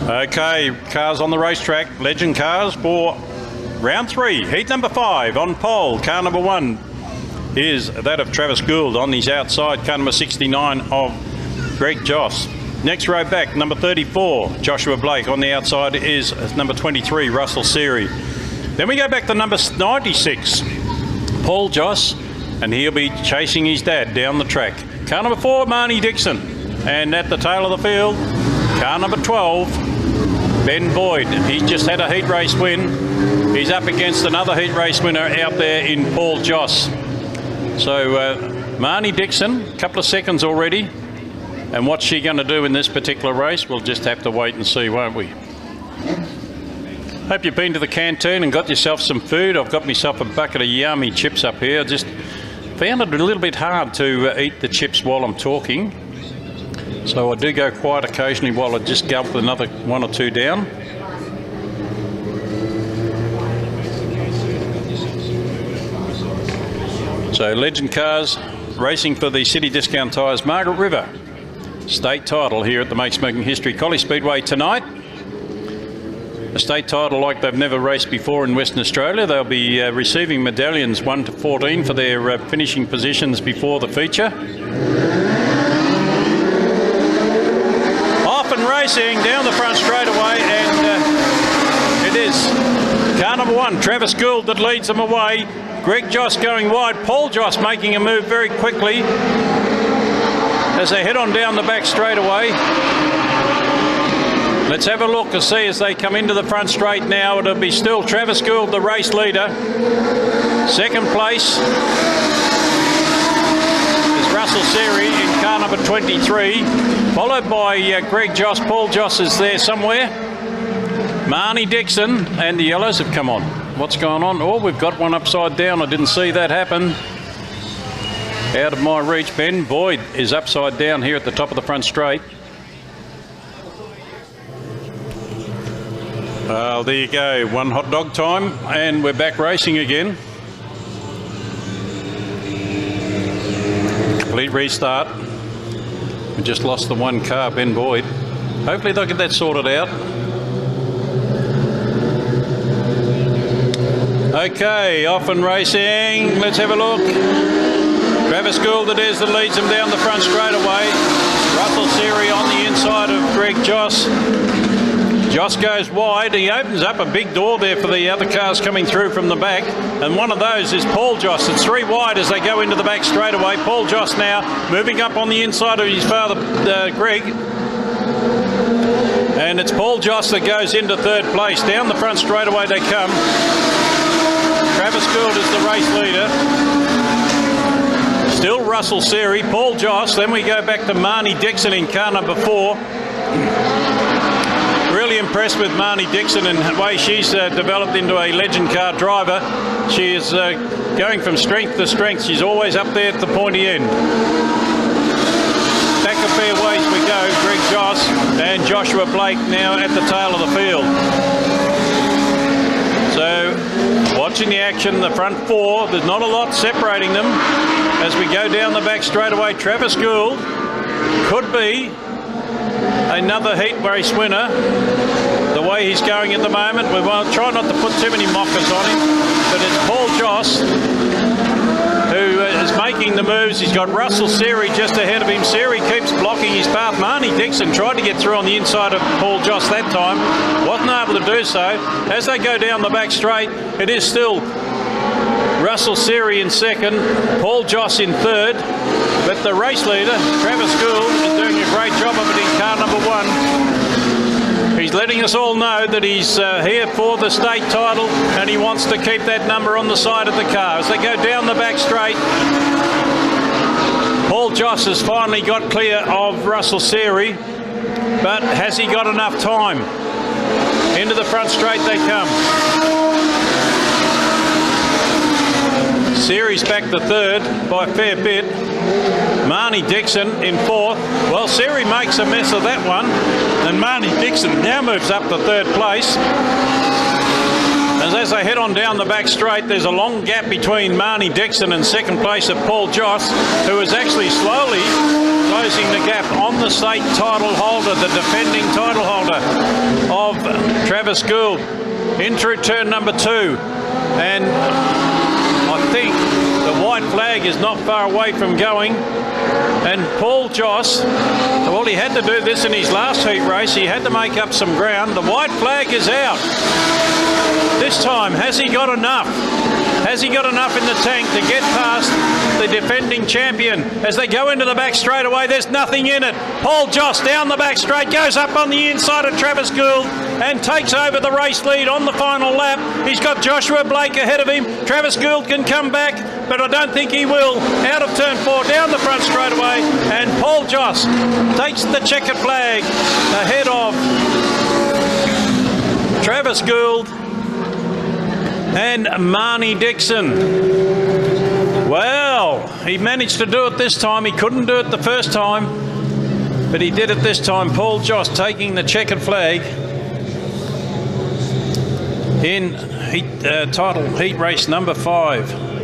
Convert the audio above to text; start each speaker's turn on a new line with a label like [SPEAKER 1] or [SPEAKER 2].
[SPEAKER 1] Okay, cars on the racetrack, legend cars for round 3, heat number 5 on pole. Car number 1 is that of Travis Gould. On his outside, car number 69 of Greg Joss. Next row back, number 34, Joshua Blake. On the outside is number 23, Russell Seary. Then we go back to number 96, Paul Joss, and he'll be chasing his dad down the track. Car number 4, Marnie Dixon. And at the tail of the field, car number 12, Ben Boyd. He's just had a heat race win. He's up against another heat race winner out there in Paul Joss. So Marnie Dixon, a couple of seconds already. And what's she going to do in this particular race? We'll just have to wait and see, won't we? Hope you've been to the canteen and got yourself some food. I've got myself a bucket of yummy chips up here. Just found it a little bit hard to eat the chips while I'm talking. So I do go quiet occasionally while I just gulp another 1 or 2 down. So Legend Cars racing for the City Discount Tyres Margaret River state title here at the Make Smoking History Collie Speedway tonight. A state title like they've never raced before in Western Australia. They'll be receiving medallions 1 to 14 for their finishing positions before the feature. Racing down the front straightaway, and it is car number 1, Travis Gould, that leads them away. Greg Joss going wide. Paul Joss making a move very quickly as they head on down the back straightaway. Let's have a look to see as they come into the front straight now. It'll be still Travis Gould, the race leader. Second place is Russell Seary in car number 23. Followed by Greg Joss. Paul Joss is there somewhere. Marnie Dixon, and the yellows have come on. What's going on? Oh, we've got one upside down. I didn't see that happen. Out of my reach. Ben Boyd is upside down here at the top of the front straight. There you go. One hot dog time, and we're back racing again. Complete restart. We just lost the 1 car, Ben Boyd. Hopefully they'll get that sorted out. Okay, off and racing. Let's have a look. Travis Gould it is that leads them down the front straightaway. Russell Seary on the inside of Greg Joss. Joss goes wide. He opens up a big door there for the other cars coming through from the back. And one of those is Paul Joss. It's 3 wide as they go into the back straightaway. Paul Joss now moving up on the inside of his father, Greg. And it's Paul Joss that goes into 3rd place. Down the front straightaway they come. Travis Gould is the race leader. Still Russell Seary, Paul Joss. Then we go back to Marnie Dixon in car number 4. Really impressed with Marnie Dixon and the way she's developed into a legend car driver. She is going from strength to strength. She's always up there at the pointy end. Back a fair ways we go. Greg Joss and Joshua Blake now at the tail of the field. So watching the action, the front 4, there's not a lot separating them. As we go down the back straightaway, Travis Gould could be another heat race winner. The way he's going at the moment, we won't try not to put too many mockers on him, but it's Paul Joss who is making the moves. He's got Russell Seary just ahead of him. Seary keeps blocking his path. Marnie Dixon tried to get through on the inside of Paul Joss that time, wasn't able to do so. As they go down the back straight, it is still Russell Seary in 2nd, Paul Joss in 3rd, but the race leader, Travis Gould, is doing a great job of it in car number 1. He's letting us all know that he's here for the state title and he wants to keep that number on the side of the car. As they go down the back straight, Paul Joss has finally got clear of Russell Seary, but has he got enough time? Into the front straight they come. Seary's back to 3rd by a fair bit. Marnie Dixon in 4th. Well, Seary makes a mess of that one, and Marnie Dixon now moves up to 3rd place. As they head on down the back straight, there's a long gap between Marnie Dixon and 2nd place of Paul Joss, who is actually slowly closing the gap on the the state title holder, the defending title holder of Travis Gould, in through turn number 2. And I think the white flag is not far away from going. And Paul Joss, well, he had to do this in his last heat race. He had to make up some ground. The white flag is out. This time, has he got enough? Has he got enough in the tank to get past the defending champion? As they go into the back straight away, there's nothing in it. Paul Joss down the back straight, goes up on the inside of Travis Gould and takes over the race lead on the final lap. He's got Joshua Blake ahead of him. Travis Gould can come back, but I don't think he will. Out of turn 4, down the front straight away, and Paul Joss takes the checkered flag ahead of Travis Gould and Marnie Dixon. Well, he managed to do it this time. He couldn't do it the first time, but he did it this time. Paul Joss taking the checkered flag in title heat race number 5.